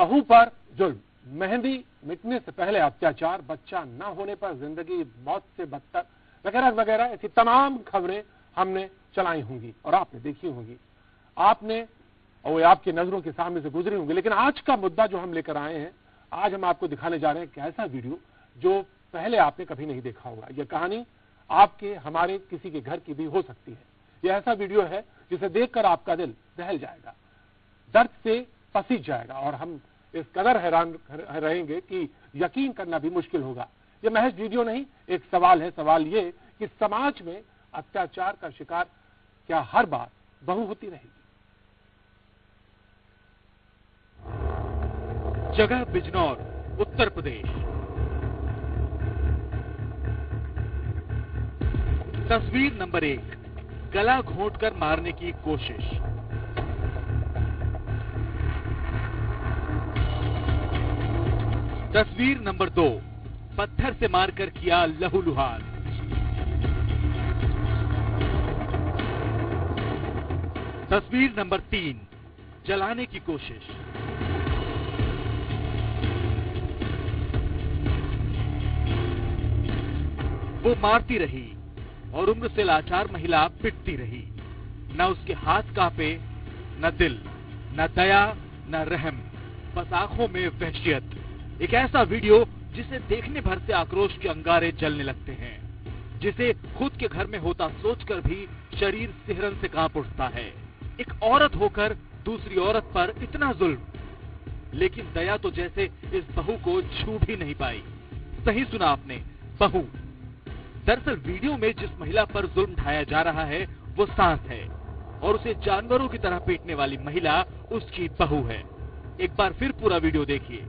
बहू पर जुल्म, मेहंदी मिटने से पहले अत्याचार, बच्चा न होने पर जिंदगी मौत से बदतर, वगैरह वगैरह ऐसी तमाम खबरें हमने चलाई होंगी और आपने देखी होंगी, आपने और आपकी नजरों के सामने से गुजरी होंगी। लेकिन आज का मुद्दा जो हम लेकर आए हैं, आज हम आपको दिखाने जा रहे हैं कि ऐसा वीडियो जो पहले आपने कभी नहीं देखा होगा। यह कहानी आपके हमारे किसी के घर की भी हो सकती है। यह ऐसा वीडियो है जिसे देखकर आपका दिल दहल जाएगा, दर्द से पसीज जाएगा और हम इस कदर हैरान रहेंगे कि यकीन करना भी मुश्किल होगा। यह महज वीडियो नहीं, एक सवाल है। सवाल ये कि समाज में अत्याचार का शिकार क्या हर बार बहू होती रहेगी? जगह बिजनौर, उत्तर प्रदेश। तस्वीर नंबर 1, गला घोंटकर मारने की कोशिश। तस्वीर नंबर 2, पत्थर से मारकर किया लहूलुहान। तस्वीर नंबर 3, जलाने की कोशिश। वो मारती रही और उम्र से लाचार महिला पिटती रही। न उसके हाथ कांपे, न दिल, न दया, न रहम, बस आंखों में वहशियत। एक ऐसा वीडियो जिसे देखने भर से आक्रोश के अंगारे जलने लगते हैं, जिसे खुद के घर में होता सोचकर भी शरीर सिहरन से कांप उठता है। एक औरत होकर दूसरी औरत पर इतना जुल्म, लेकिन दया तो जैसे इस बहू को छू भी नहीं पाई। सही सुना आपने, बहू। दरअसल वीडियो में जिस महिला पर जुल्म ढाया जा रहा है वो सांस है और उसे जानवरों की तरह पीटने वाली महिला उसकी बहू है। एक बार फिर पूरा वीडियो देखिए।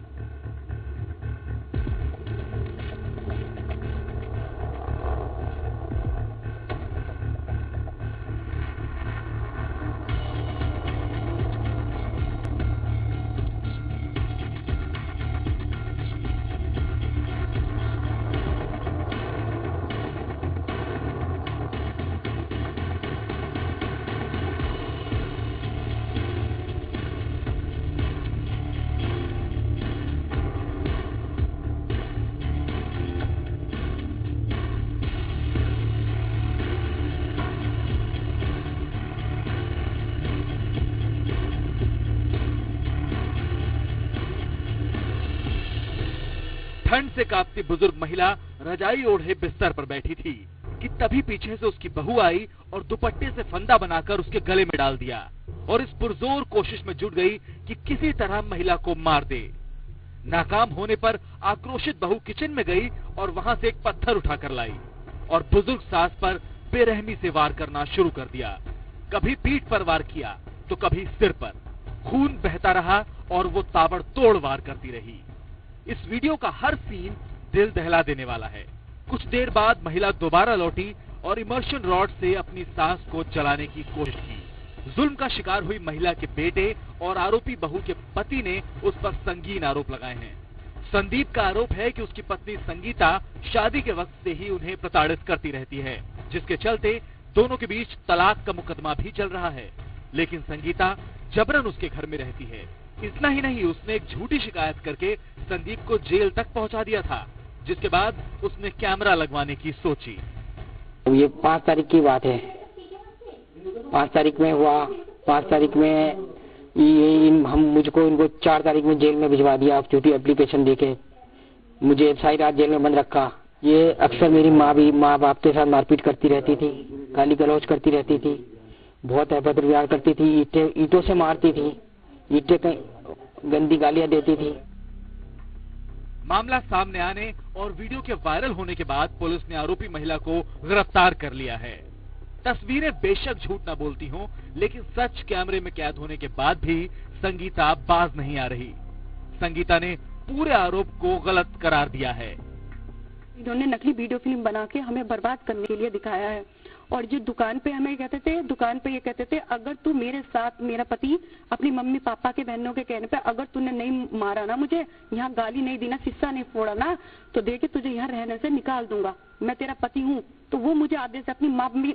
ठंड से कांपती बुजुर्ग महिला रजाई ओढ़े बिस्तर पर बैठी थी कि तभी पीछे से उसकी बहू आई और दुपट्टे से फंदा बनाकर उसके गले में डाल दिया और इस पुरजोर कोशिश में जुट गई कि किसी तरह महिला को मार दे। नाकाम होने पर आक्रोशित बहू किचन में गई और वहां से एक पत्थर उठाकर लाई और बुजुर्ग सास पर बेरहमी से वार करना शुरू कर दिया। कभी पीठ पर वार किया तो कभी सिर पर। खून बहता रहा और वो ताबड़तोड़ वार करती रही। इस वीडियो का हर सीन दिल दहला देने वाला है। कुछ देर बाद महिला दोबारा लौटी और इमर्शन रॉड से अपनी सांस को जलाने की कोशिश की। जुल्म का शिकार हुई महिला के बेटे और आरोपी बहू के पति ने उस पर संगीन आरोप लगाए हैं। संदीप का आरोप है कि उसकी पत्नी संगीता शादी के वक्त से ही उन्हें प्रताड़ित करती रहती है, जिसके चलते दोनों के बीच तलाक का मुकदमा भी चल रहा है। लेकिन संगीता जबरन उसके घर में रहती है। इतना ही नहीं, उसने एक झूठी शिकायत करके संदीप को जेल तक पहुंचा दिया था, जिसके बाद उसने कैमरा लगवाने की सोची। ये 5 तारीख की बात है। 5 तारीख में हुआ। 5 तारीख में मुझको इनको 4 तारीख में जेल में भिजवा दिया। झूठी एप्लीकेशन देके मुझे सारी रात जेल में बंद रखा। ये अक्सर मेरी माँ बाप के साथ मारपीट करती रहती थी, गाली गलौज करती रहती थी, बहुत अभद्र व्यवहार करती थी, ईंटों से मारती थी, ईंटें गंदी गालियां देती थी। मामला सामने आने और वीडियो के वायरल होने के बाद पुलिस ने आरोपी महिला को गिरफ्तार कर लिया है। तस्वीरें बेशक झूठ न बोलती हों, लेकिन सच कैमरे में कैद होने के बाद भी संगीता बाज नहीं आ रही। संगीता ने पूरे आरोप को गलत करार दिया है। इन्होंने नकली वीडियो फिल्म बना के हमें बर्बाद करने के लिए दिखाया है। और जो दुकान पे हमें कहते थे, दुकान पे ये कहते थे, अगर तू मेरे साथ, मेरा पति अपनी मम्मी पापा के बहनों के कहने पे, अगर तूने नहीं मारा ना, मुझे यहाँ गाली नहीं दी ना, शीशा नहीं फोड़ा ना, तो देखे तुझे यहाँ रहने से निकाल दूंगा, मैं तेरा पति हूँ। तो वो मुझे आदेश अपनी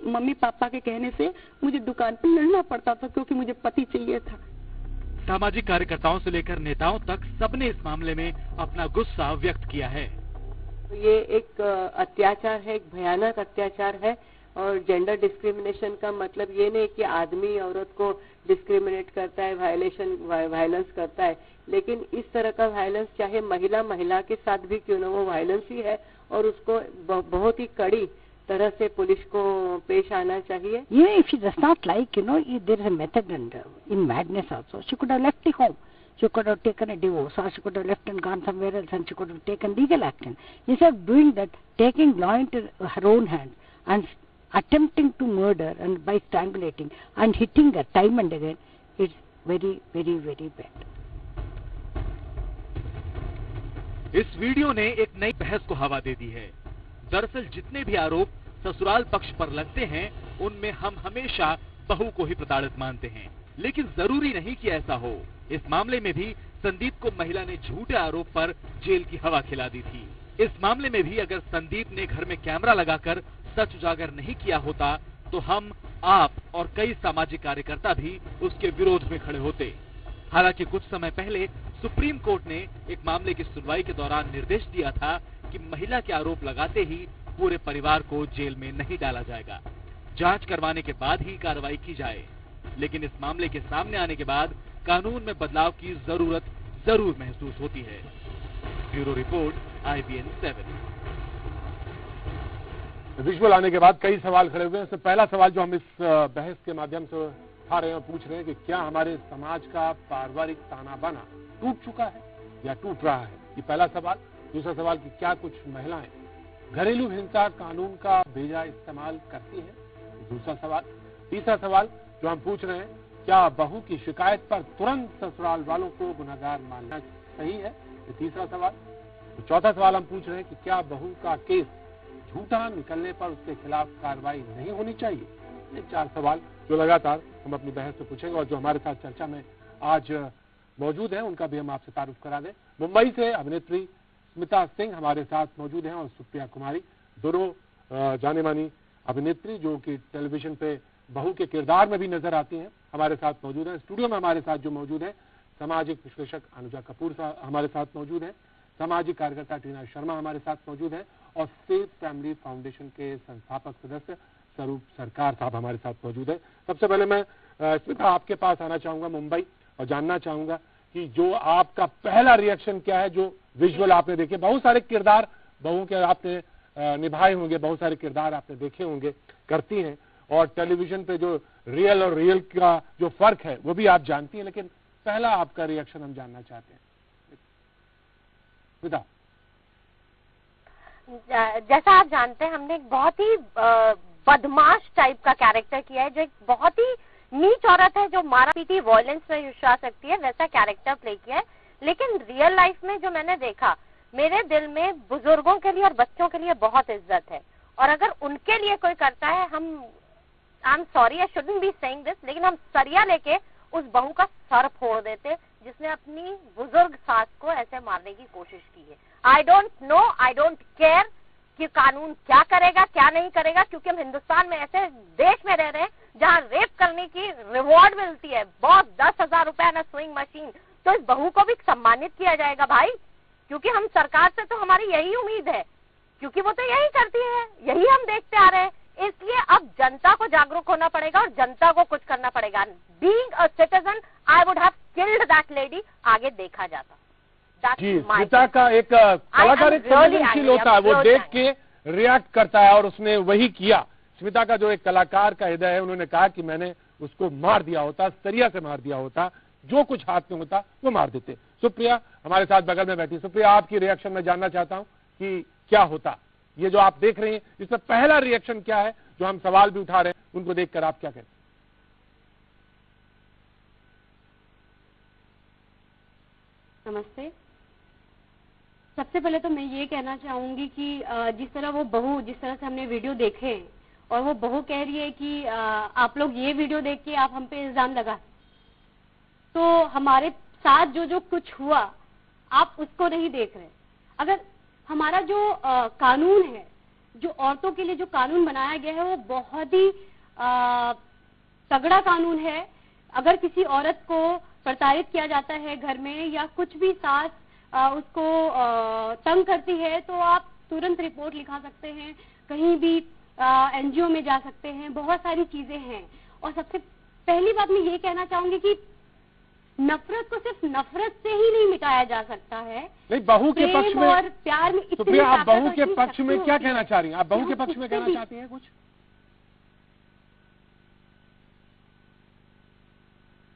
मम्मी पापा के कहने से मुझे दुकान पे लड़ना पड़ता था, क्योंकि मुझे पति चाहिए था। सामाजिक कार्यकर्ताओं से लेकर नेताओं तक सबने इस मामले में अपना गुस्सा व्यक्त किया है। ये एक अत्याचार है, एक भयानक अत्याचार है। और जेंडर डिस्क्रिमिनेशन का मतलब ये नहीं कि आदमी औरत को डिस्क्रिमिनेट करता है, वायलेंस करता है, लेकिन इस तरह का वायलेंस चाहे महिला के साथ भी क्यों ना, वो वायलेंस ही है और उसको बहुत ही कड़ी तरह से पुलिस को पेश आना चाहिए। If she does not like, there is a method and in madness also. She could have left the home. She could have taken a divorce, or she could have left and gone somewhere else, and she could have taken legal action. Instead of doing that, taking law into her own hands and attempting to murder and by strangulating and hitting her time and again, it's very, very, very bad. इस video ने एक नई बहस को हवा दे दी है। दरअसल जितने भी आरोप ससुराल पक्ष पर लगते हैं, उनमें हम हमेशा बहू को ही प्रताड़ित मानते हैं, लेकिन जरूरी नहीं कि ऐसा हो। इस मामले में भी संदीप को महिला ने झूठे आरोप पर जेल की हवा खिला दी थी। इस मामले में भी अगर संदीप ने घर में कैमरा लगाकर सच उजागर नहीं किया होता, तो हम, आप और कई सामाजिक कार्यकर्ता भी उसके विरोध में खड़े होते। हालांकि कुछ समय पहले सुप्रीम कोर्ट ने एक मामले की सुनवाई के दौरान निर्देश दिया था कि महिला के आरोप लगाते ही पूरे परिवार को जेल में नहीं डाला जाएगा, जांच करवाने के बाद ही कार्रवाई की जाए। लेकिन इस मामले के सामने आने के बाद कानून में बदलाव की जरूरत जरूर महसूस होती है। Bureau report, IBN 7। विजुअल आने के बाद कई सवाल खड़े हुए हैं। इसमें पहला सवाल जो हम इस बहस के माध्यम से उठा रहे हैं और पूछ रहे हैं कि क्या हमारे समाज का पारिवारिक ताना बाना टूट चुका है या टूट रहा है, ये पहला सवाल। दूसरा सवाल कि क्या कुछ महिलाएं घरेलू हिंसा कानून का बेजा इस्तेमाल करती हैं, दूसरा सवाल। तीसरा सवाल जो हम पूछ रहे हैं, क्या बहू की शिकायत पर तुरंत ससुराल वालों को गुनहगार मानना सही है, ये तीसरा सवाल। तो चौथा सवाल हम पूछ रहे हैं कि क्या बहू का केस झूठा निकलने पर उसके खिलाफ कार्रवाई नहीं होनी चाहिए। ये चार सवाल जो लगातार हम अपनी बहस से पूछेंगे। और जो हमारे साथ चर्चा में आज मौजूद हैं, उनका भी हम आपसे तारुफ करा दें। मुंबई से अभिनेत्री स्मिता सिंह हमारे साथ मौजूद हैं और सुप्रिया कुमारी, दोनों जाने मानी अभिनेत्री जो कि टेलीविजन पे बहू के किरदार में भी नजर आती हैं, हमारे साथ मौजूद हैं। स्टूडियो में हमारे साथ जो मौजूद है, सामाजिक विश्लेषक अनुजा कपूर हमारे साथ मौजूद हैं, सामाजिक कार्यकर्ता टीना शर्मा हमारे साथ मौजूद हैं और सेफ फैमिली फाउंडेशन के संस्थापक सदस्य स्वरूप सरकार साहब हमारे साथ मौजूद है। सबसे पहले मैं स्मिता आपके पास आना चाहूंगा मुंबई और जानना चाहूंगा कि जो आपका पहला रिएक्शन क्या है जो विजुअल आपने देखे। बहुत सारे किरदार बहू के आपने निभाए होंगे, बहुत सारे किरदार आपने देखे होंगे, करती हैं, और टेलीविजन पे जो रियल और रियल का जो फर्क है वो भी आप जानती हैं, लेकिन पहला आपका रिएक्शन हम जानना चाहते हैं। स्मिता, जैसा आप जानते हैं, हमने एक बहुत ही बदमाश टाइप का कैरेक्टर किया है, जो एक बहुत ही नीच औरत है जो मारा पीटी वायलेंस में विश्वास रखती है, वैसा कैरेक्टर प्ले किया है। लेकिन रियल लाइफ में जो मैंने देखा, मेरे दिल में बुजुर्गों के लिए और बच्चों के लिए बहुत इज्जत है, और अगर उनके लिए कोई करता है, I am sorry, I shouldn't be saying this, लेकिन हम सरिया लेके उस बहू का सर फोड़ देते जिसने अपनी बुजुर्ग सास को ऐसे मारने की कोशिश की है। I don't know, I don't care कि कानून क्या करेगा क्या नहीं करेगा, क्योंकि हम हिंदुस्तान में ऐसे देश में रह रहे हैं जहाँ रेप करने की रिवॉर्ड मिलती है, बहुत 10,000 रुपया ना स्विंग मशीन। तो इस बहू को भी सम्मानित किया जाएगा भाई, क्योंकि हम सरकार से तो हमारी यही उम्मीद है, क्योंकि वो तो यही करती है, यही हम देखते आ रहे हैं। इसलिए अब जनता को जागरूक होना पड़ेगा और जनता को कुछ करना पड़ेगा। Being a citizen, I would have killed that lady, आगे देखा जाता। जी, स्मिता का एक कलाकार एक संवेदनशील होता है, वो देख के रिएक्ट करता है और उसने वही किया। स्मिता का जो एक कलाकार का हृदय है, उन्होंने कहा कि मैंने उसको मार दिया होता, सरिया से मार दिया होता, जो कुछ हाथ में होता वो मार देते। सुप्रिया हमारे साथ बगल में बैठी। सुप्रिया, आपकी रिएक्शन में जानना चाहता हूं कि क्या होता, ये जो आप देख रहे हैं इसमें पहला रिएक्शन क्या है, जो हम सवाल भी उठा रहे हैं उनको देखकर आप क्या कहते हैं? नमस्ते। सबसे पहले तो मैं ये कहना चाहूंगी कि जिस तरह वो बहू, जिस तरह से हमने वीडियो देखे और वो बहू कह रही है कि आप लोग ये वीडियो देख के आप हम पे इल्जाम लगा, तो हमारे साथ जो जो कुछ हुआ आप उसको नहीं देख रहे। अगर हमारा जो कानून है, जो औरतों के लिए जो कानून बनाया गया है, वो बहुत ही तगड़ा कानून है। अगर किसी औरत को प्रताड़ित किया जाता है घर में, या कुछ भी सास उसको तंग करती है, तो आप तुरंत रिपोर्ट लिखा सकते हैं, कहीं भी एनजीओ में जा सकते हैं, बहुत सारी चीजें हैं। और सबसे पहली बात मैं ये कहना चाहूंगी कि नफरत को सिर्फ नफरत से ही नहीं मिटाया जा सकता है। नहीं, बहू के पक्ष में और प्यार में तो फिर आप बहू के पक्ष में क्या कहना चाह रही हैं? आप बहू के पक्ष में कहना चाहती हैं कुछ?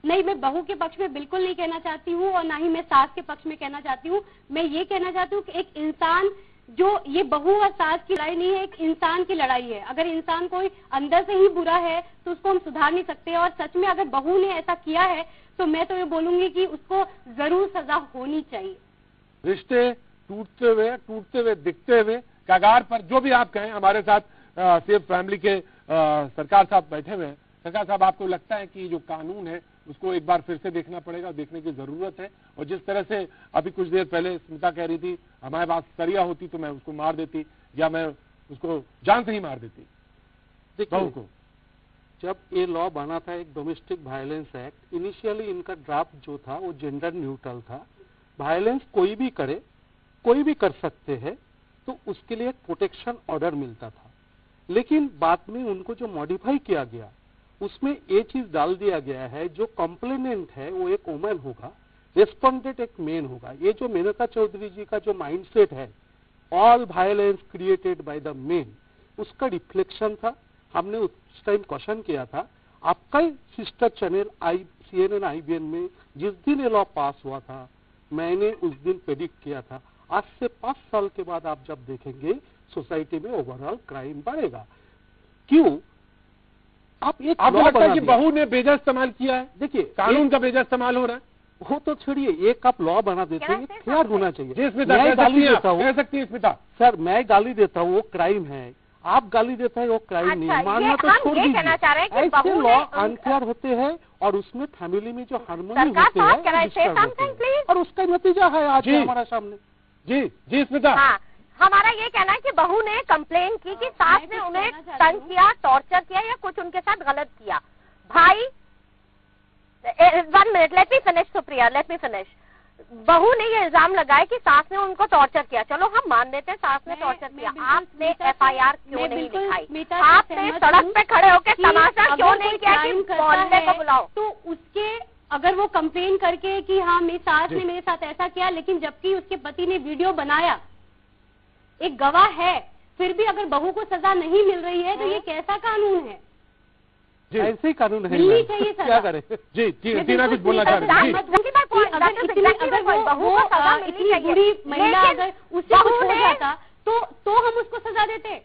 नहीं, मैं बहू के पक्ष में बिल्कुल नहीं कहना चाहती हूँ, और ना ही मैं सास के पक्ष में कहना चाहती हूँ। मैं ये कहना चाहती हूँ कि एक इंसान, जो ये बहू और सास की लड़ाई नहीं है, एक इंसान की लड़ाई है। अगर इंसान कोई अंदर से ही बुरा है तो उसको हम सुधार नहीं सकते, और सच में अगर बहू ने ऐसा किया है तो मैं तो ये बोलूंगी कि उसको जरूर सजा होनी चाहिए। रिश्ते टूटते हुए दिखते हुए कगार पर, जो भी आप कहें, हमारे साथ सेफ फैमिली के सरकार साहब बैठे हुए हैं। सरकार साहब, आपको लगता है कि जो कानून है उसको एक बार फिर से देखना पड़ेगा, देखने की जरूरत है? और जिस तरह से अभी कुछ देर पहले स्मिता कह रही थी, हमारे पास सरिया होती तो मैं उसको मार देती, या मैं उसको जान से ही मार देती बहू को। जब ये लॉ बना था, एक डोमेस्टिक वायलेंस एक्ट, इनिशियली इनका ड्राफ्ट जो था वो जेंडर न्यूट्रल था। वायलेंस कोई भी करे, कोई भी कर सकते हैं, तो उसके लिए एक प्रोटेक्शन ऑर्डर मिलता था। लेकिन बाद में उनको जो मॉडिफाई किया गया, उसमें ये चीज डाल दिया गया है, जो कंप्लेनेंट है वो एक वुमन होगा, रेस्पोंडेंट एक मेन होगा। ये जो मेनका चौधरी जी का जो माइंडसेट है, all violence created by the main, उसका रिफ्लेक्शन था। हमने उस टाइम क्वेश्चन किया था, आपका सिस्टर चैनल CNN IBN में जिस दिन ये लॉ पास हुआ था, मैंने उस दिन प्रेडिक्ट किया था, आज से 5 साल के बाद आप जब देखेंगे सोसाइटी में ओवरऑल क्राइम बढ़ेगा। क्यों? आप एक आपको लगता है कि बहू ने बेजा इस्तेमाल किया है? देखिए, कानून का बेजा इस्तेमाल हो रहा है। वो तो छोड़िए, एक आप लॉ बना देते हैं, फेयर होना चाहिए। मैं गाली देता हूँ, कह सकती है स्मिता। सर, मैं गाली देता हूँ वो क्राइम है, आप गाली देता है वो क्राइम नहीं है, मानना तो छोड़ दीजिए। ऐसे लॉ अनफेयर होते हैं, और उसमें फैमिली में जो हार्मोनी होते हैं, और उसका नतीजा है आज हमारे सामने। जी स्मिता। हमारा ये कहना है कि बहू ने कंप्लेन की कि सास ने उन्हें तंग किया, टॉर्चर किया, या कुछ उनके साथ गलत किया। भाई, 1 minute, let me finish Supriya, let me finish. बहू ने ये इल्जाम लगाया कि सास ने उनको टॉर्चर किया। चलो हम मान लेते हैं सास ने टॉर्चर किया। आपने FIR क्यों नहीं दिखाई? आपने सड़क पे खड़े होकर तमाशा क्यों नहीं किया कि मोहल्ले को बुलाओ? तो उसके अगर वो कंप्लेन करके कि हाँ मेरी सास ने मेरे साथ ऐसा किया, लेकिन जबकि उसके पति ने वीडियो बनाया, एक गवाह है, फिर भी अगर बहू को सजा नहीं मिल रही है तो ये कैसा कानून है? ऐसे ही कानून है, मिलनी चाहिए सजा। क्या करें? जी टीना कुछ बोलना चाह रही है। अगर वो इतनी बुरी महिला अगर उससे कुछ हो जाता तो हम उसको सजा देते।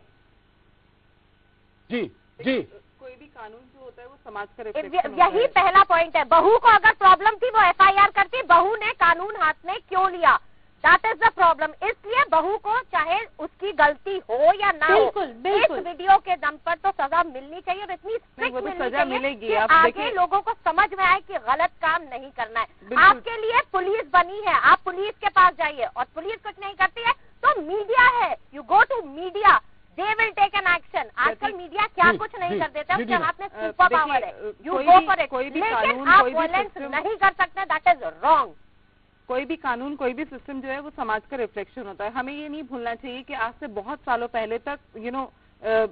जी कोई भी कानून जो होता है वो समाज का रिफ्लेक्शन यही पहला पॉइंट है। बहू को अगर प्रॉब्लम थी वो FIR करती, बहू ने कानून हाथ में क्यों लिया? That is the problem. इसलिए बहू को चाहे उसकी गलती हो या ना हो, इस वीडियो के दम पर तो सजा मिलनी चाहिए, और इतनी स्ट्रिक्ट मिलनी चाहिए कि आगे लोगों को समझ में आए कि गलत काम नहीं करना है। आपके लिए पुलिस बनी है, आप पुलिस के पास जाइए, और पुलिस कुछ नहीं करती है तो मीडिया है, you go to media, they will take an action. आजकल मीडिया क्या कुछ नहीं कर देता, उसके हाथ में सुपर पावर है, यू गो फॉर इट। लेकिन आप वायलेंस नहीं कर सकते, दैट इज रॉन्ग। कोई भी कानून, कोई भी सिस्टम जो है वो समाज का रिफ्लेक्शन होता है। हमें ये नहीं भूलना चाहिए कि आज से बहुत सालों पहले तक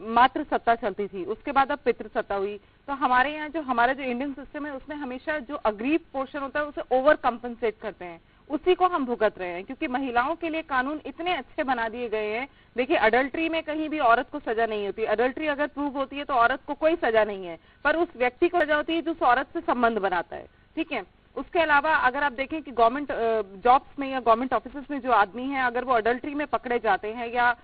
मातृ सत्ता चलती थी, उसके बाद अब पितृ सत्ता हुई। तो हमारे यहाँ जो हमारा जो इंडियन सिस्टम है उसमें हमेशा जो अग्रीव पोर्शन होता है उसे ओवर कंपनसेट करते हैं, उसी को हम भुगत रहे हैं। क्योंकि महिलाओं के लिए कानून इतने अच्छे बना दिए गए हैं। देखिए, अडल्ट्री में कहीं भी औरत को सजा नहीं होती, अडल्ट्री अगर प्रूव होती है तो औरत को कोई सजा नहीं है, पर उस व्यक्ति को सजा होती है जो उस औरत से संबंध बनाता है। ठीक है, उसके अलावा अगर आप देखें कि गवर्नमेंट जॉब्स में या गवर्नमेंट ऑफिसेस में जो आदमी हैं, अगर वो अडल्ट्री में पकड़े जाते हैं या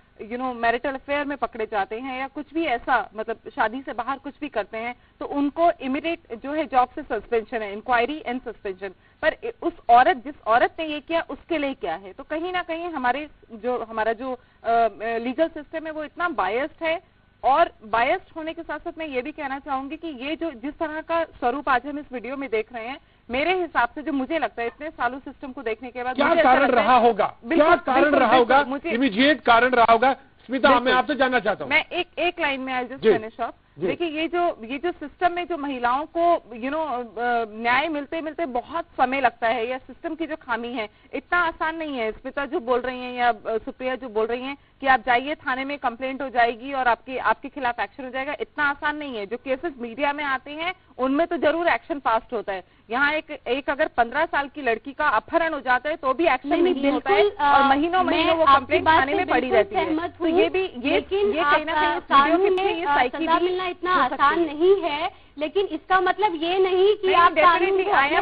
मैरिटल अफेयर में पकड़े जाते हैं या कुछ भी ऐसा, मतलब शादी से बाहर कुछ भी करते हैं, तो उनको इमीडिएट जो है जॉब से सस्पेंशन है, इंक्वायरी एंड सस्पेंशन। पर उस औरत, जिस औरत ने ये किया, उसके लिए क्या है? तो कहीं ना कहीं हमारा जो लीगल सिस्टम है वो इतना बायस्ड है। और बायस्ड होने के साथ साथ मैं ये भी कहना चाहूंगी कि ये जो जिस तरह का स्वरूप आज हम इस वीडियो में देख रहे हैं, मेरे हिसाब से जो मुझे लगता है इतने सालों सिस्टम को देखने के बाद क्या कारण रहा होगा, क्या कारण रहा होगा, इमीडिएट कारण रहा होगा? स्मिता, मैं आपसे जानना चाहता हूँ। मैं एक लाइन में आई जस्ट फिनिश ऑफ देखिए ये जो सिस्टम में जो महिलाओं को न्याय मिलते मिलते बहुत समय लगता है, या सिस्टम की जो खामी है इतना आसान नहीं है। स्मिता जो बोल रही हैं या सुप्रिया जो बोल रही हैं कि आप जाइए थाने में कंप्लेंट हो जाएगी और आपके खिलाफ एक्शन हो जाएगा, इतना आसान नहीं है। जो केसेस मीडिया में आते हैं उनमें तो जरूर एक्शन फास्ट होता है। यहाँ एक अगर 15 साल की लड़की का अपहरण हो जाता है तो भी एक्शन नहीं होता है और महीनों वो कंप्लेंट थाने में पड़ी रहती है। तो ये कहीं ना कहीं सजा मिलना इतना आसान नहीं है, लेकिन इसका मतलब ये नहीं कि आप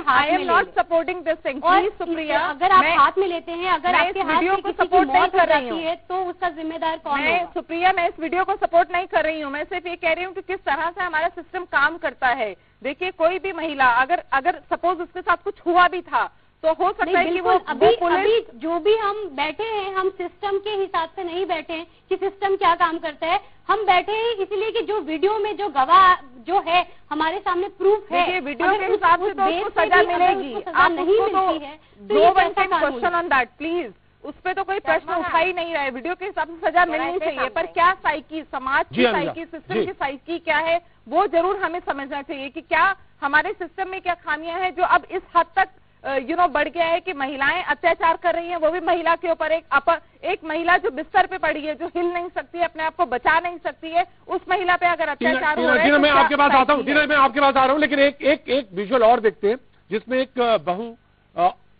I am not supporting this thing. Please Supriya, अगर आप हाथ में लेते हैं, अगर आपके हाथ में किसी की मौत हो जाती है तो उसका जिम्मेदार कौन है? सुप्रिया, मैं इस वीडियो को सपोर्ट नहीं कर रही हूँ। मैं सिर्फ ये कह रही हूँ कि किस तरह से हमारा सिस्टम काम करता है। देखिए, कोई भी महिला अगर सपोज उसके साथ कुछ हुआ भी था तो हो सकता है कि वो अभी जो भी हम बैठे हैं, हम सिस्टम के हिसाब से नहीं बैठे हैं कि सिस्टम क्या काम करता है। हम बैठे हैं इसलिए कि जो वीडियो में जो गवाह जो है हमारे सामने प्रूफ है, वीडियो के हिसाब से तो उसको सजा मिलेगी। आप नहीं मिलती है तो क्वेश्चन ऑन दैट प्लीज, उस पर तो कोई प्रश्न उठा ही नहीं रहा है। वीडियो के हिसाब से सजा मिलनी चाहिए, पर क्या साइकी, समाज की साइकी, सिस्टम की साइकी क्या है वो जरूर हमें समझना चाहिए कि क्या हमारे सिस्टम में क्या खामियां हैं जो अब इस हद तक बढ़ गया है कि महिलाएं अत्याचार कर रही हैं, वो भी महिला के ऊपर। एक महिला जो बिस्तर पे पड़ी है, जो हिल नहीं सकती है, अपने आप को बचा नहीं सकती है, उस महिला पे अगर अत्याचार हो रहा है। मैं आपके पास आता हूँ, मैं आपके पास आ रहा हूँ, लेकिन एक विजुअल और देखते हैं जिसमें एक बहू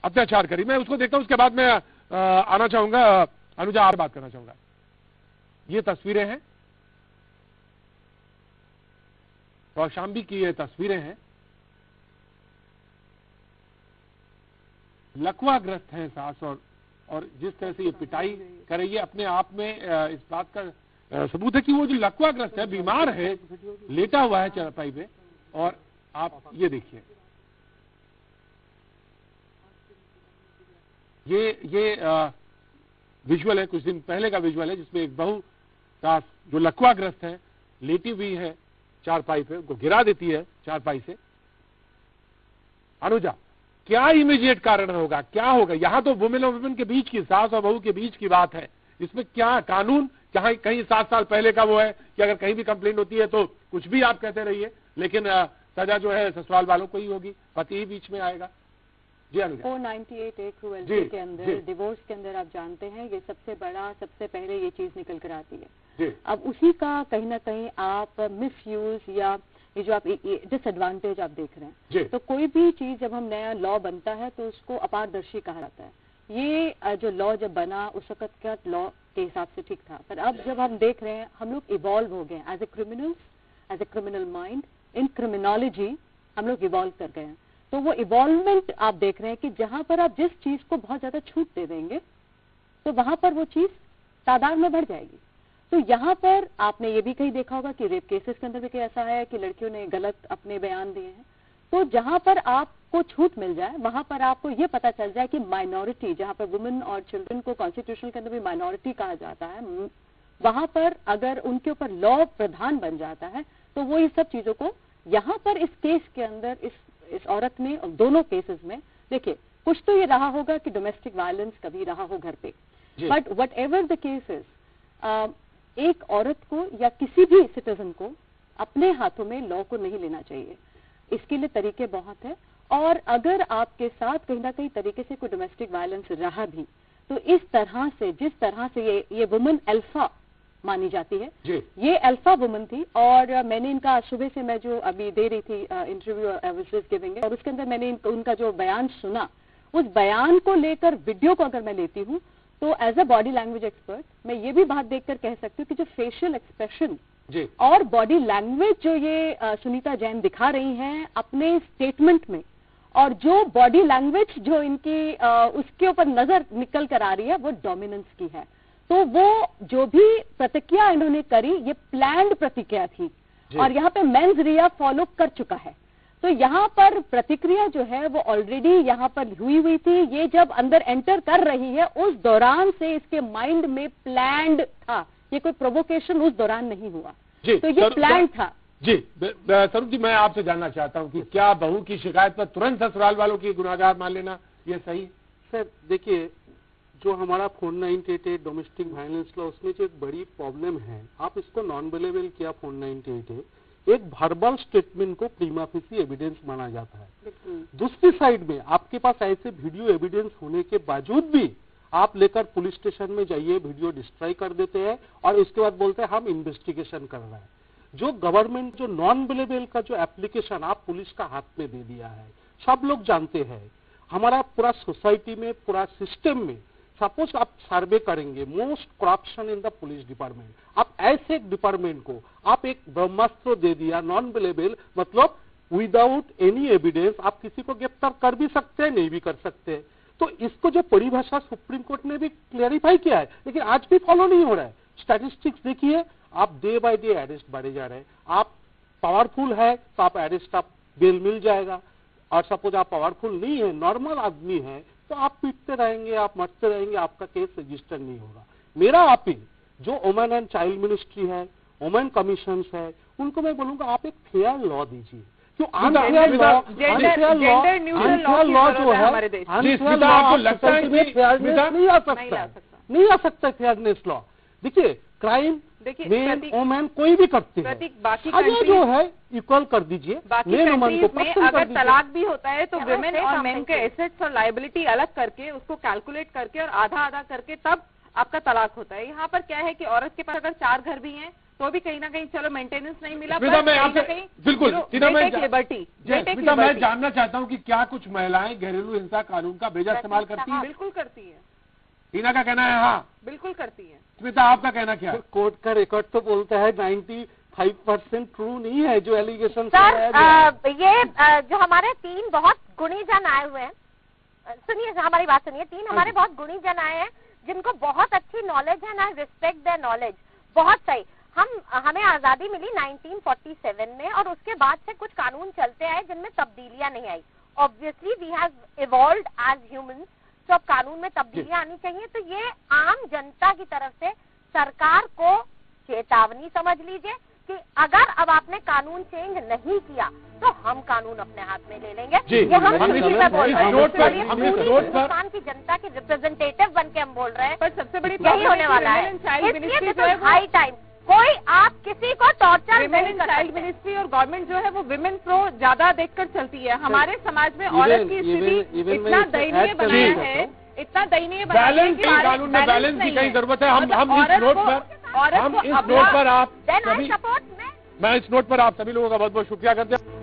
अत्याचार करी। मैं उसको देखता हूँ, उसके बाद मैं आना चाहूंगा अनुजा, आप बात करना चाहूंगा। ये तस्वीरें हैं, कौशाम्बी की ये तस्वीरें हैं। लकवाग्रस्त हैं सास, और जिस तरह से ये पिटाई कर रही है, अपने आप में इस बात का सबूत है कि वो जो लकवाग्रस्त है, बीमार है, लेटा हुआ है चारपाई पे। और आप ये देखिए, ये विजुअल है, कुछ दिन पहले का विजुअल है, जिसमें एक बहू सास जो लकवाग्रस्त है, लेटी हुई है चारपाई पे, उनको गिरा देती है चारपाई से। अनुजा, क्या इमीडिएट कारण होगा, क्या होगा? यहाँ तो वुमेन और वुमेन के बीच की, सास और बहू के बीच की बात है। इसमें क्या कानून, कहीं 7 साल पहले का वो है कि अगर कहीं भी कंप्लेंट होती है तो कुछ भी आप कहते रहिए, लेकिन सजा जो है ससुराल वालों को ही होगी, पति ही बीच में आएगा। जी अनुजा, 498 ए क्रूएल्टी के अंदर, डिवोर्स के अंदर आप जानते हैं ये सबसे बड़ा, सबसे पहले ये चीज निकल कर आती है। अब उसी का कहीं ना कहीं आप मिसयूज या ये जो आप डिसएडवांटेज आप देख रहे हैं। तो कोई भी चीज जब हम नया लॉ बनता है तो उसको अपारदर्शी कहा जाता है। ये जो लॉ जब बना उस वक्त का लॉ के हिसाब से ठीक था, पर अब जब हम देख रहे हैं हम लोग इवॉल्व हो गए as a criminal mind, in criminology हम लोग इवॉल्व कर गए हैं। तो वो इवॉल्वमेंट आप देख रहे हैं कि जहां पर आप जिस चीज को बहुत ज्यादा छूट दे देंगे तो वहां पर वो चीज तादाद में बढ़ जाएगी। तो यहाँ पर आपने ये भी कहीं देखा होगा कि रेप केसेस के अंदर भी ऐसा है कि लड़कियों ने गलत अपने बयान दिए हैं। तो जहाँ पर आपको छूट मिल जाए वहां पर आपको ये पता चल जाए कि माइनॉरिटी, जहाँ पर वुमेन और चिल्ड्रन को कॉन्स्टिट्यूशन के अंदर भी माइनॉरिटी कहा जाता है, वहां पर अगर उनके ऊपर लॉ प्रधान बन जाता है तो वो इस सब चीजों को, यहाँ पर इस केस के अंदर इस औरत ने, दोनों केसेस में देखिए, कुछ तो ये रहा होगा कि डोमेस्टिक वायलेंस कभी रहा हो घर पे, but what ever the cases, एक औरत को या किसी भी सिटीजन को अपने हाथों में लॉ को नहीं लेना चाहिए। इसके लिए तरीके बहुत है, और अगर आपके साथ कहीं ना कहीं तरीके से कोई डोमेस्टिक वायलेंस रहा भी तो इस तरह से, जिस तरह से ये वुमन अल्फा मानी जाती है, ये अल्फा वुमन थी। और मैंने इनका सुबह से, मैं जो अभी दे रही थी interview I was just giving, और उसके अंदर मैंने उनका जो बयान सुना, उस बयान को लेकर वीडियो को अगर मैं लेती हूँ तो as a body language expert मैं ये भी बात देखकर कह सकती हूँ कि जो फेशियल एक्सप्रेशन और बॉडी लैंग्वेज जो ये सुनीता जैन दिखा रही हैं अपने स्टेटमेंट में, और जो बॉडी लैंग्वेज जो इनकी उसके ऊपर नजर निकल कर आ रही है, वो डोमिनेंस की है। तो वो जो भी प्रतिक्रिया इन्होंने करी, ये प्लान्ड प्रतिक्रिया थी, और यहाँ पे मेंस रिया फॉलो कर चुका है। तो यहाँ पर प्रतिक्रिया जो है वो ऑलरेडी यहाँ पर हुई थी। ये जब अंदर एंटर कर रही है उस दौरान से इसके माइंड में प्लान्ड था, ये कोई प्रोवोकेशन उस दौरान नहीं हुआ। तो ये प्लान था। जी स्वरूप जी, मैं आपसे जानना चाहता हूँ कि क्या बहू की शिकायत पर तुरंत ससुराल वालों की गुनाहगार मान लेना ये सही? सर देखिए, जो हमारा 498 डोमेस्टिक वायलेंस लॉ, उसमें जो एक बड़ी प्रॉब्लम है, आप इसको नॉन अवेलेबल किया 498 है, एक वर्बल स्टेटमेंट को प्रीमा फेसी एविडेंस माना जाता है। दूसरी साइड में आपके पास ऐसे वीडियो एविडेंस होने के बावजूद भी आप लेकर पुलिस स्टेशन में जाइए, वीडियो डिस्ट्रॉय कर देते हैं और इसके बाद बोलते हैं हम इन्वेस्टिगेशन कर रहे हैं। जो गवर्नमेंट जो नॉन अवेलेबल का जो एप्लीकेशन आप पुलिस का हाथ में दे दिया है, सब लोग जानते हैं। हमारा पूरा सोसाइटी में, पूरा सिस्टम में सपोज आप सर्वे करेंगे most corruption in the police department, आप ऐसे एक डिपार्टमेंट को आप एक ब्रह्मास्त्र दे दिया नॉन अवेलेबल, मतलब विदाउट एनी एविडेंस आप किसी को गिरफ्तार कर भी सकते हैं, नहीं भी कर सकते। तो इसको जो परिभाषा सुप्रीम कोर्ट ने भी क्लैरिफाई किया है, लेकिन आज भी फॉलो नहीं हो रहा है। स्टैटिस्टिक्स देखिए, आप डे बाय डे अरेस्ट बढ़े जा रहे हैं। आप पावरफुल है तो आप अरेस्ट, आप बेल मिल जाएगा, और सपोज आप पावरफुल नहीं है, नॉर्मल आदमी है, तो आप पीटते रहेंगे, आप मरते रहेंगे, आपका केस रजिस्टर नहीं होगा। मेरा अपील जो वुमेन एंड चाइल्ड मिनिस्ट्री है, वुमेन कमीशन है, उनको मैं बोलूंगा आप एक फेयर लॉ दीजिए। क्यों अनफेयर लॉ जो है, अनफेयर लॉ आपको लगता है कि फेयरनेस नहीं आ सकता फेयरनेस लॉ। देखिए क्राइम मेन वुमेन कोई भी करते हैं, सजा जो है इक्वल कर दीजिए। मेन वुमेन को में अगर तलाक भी होता है तो विमेन और मेन के एसेट्स और लायबिलिटी अलग करके उसको कैलकुलेट करके और आधा आधा करके तब आपका तलाक होता है। यहाँ पर क्या है कि औरत के पास अगर 4 घर भी हैं तो भी कहीं ना कहीं चलो मेंटेनेंस नहीं मिला, बिल्कुल लिबर्टी। मैं जानना चाहता हूँ कि क्या कुछ महिलाएं घरेलू हिंसा कानून का बेजा इस्तेमाल करती हैं? बिल्कुल करती है। टीना का कहना है हाँ, बिल्कुल करती है। स्मिता आपका कहना क्या है? कोर्ट का रिकॉर्ड तो बोलता है 95% ट्रू नहीं है जो एलिगेशन। सर ये जो हमारे 3 बहुत गुणी जन आए हुए हैं, सुनिए हमारी बात सुनिए, 3 हमारे बहुत गुणी जन आए हैं जिनको बहुत अच्छी नॉलेज है, ना रिस्पेक्ट देयर नॉलेज, बहुत सही। हमें आजादी मिली 1947 में और उसके बाद से कुछ कानून चलते आए जिनमें तब्दीलियां नहीं आई। Obviously we have evolved as humans, तो अब कानून में तब्दीलियां आनी चाहिए। तो ये आम जनता की तरफ से सरकार को चेतावनी समझ लीजिए कि अगर अब आपने कानून चेंज नहीं किया तो हम कानून अपने हाथ में ले लेंगे। ये हम खुशी से बोल रहे हैं, हिंदुस्तान की जनता के रिप्रेजेंटेटिव बन के हम बोल रहे हैं। पर सबसे बड़ी यही होने वाला है, इसलिए हाई टाइम कोई आप किसी को टॉर्चर नहीं कर चाइल्ड मिनिस्ट्री और गवर्नमेंट जो है वो विमेन प्रो ज्यादा देखकर चलती है। हमारे समाज में औरत की स्थिति इतना दयनीय बनाया है, इतना दयनीय बनाया है कि कानून में बैलेंस की कहीं जरूरत है। हम इस नोट पर आप मैं इस नोट पर आप सभी लोगों का बहुत बहुत शुक्रिया करते हैं।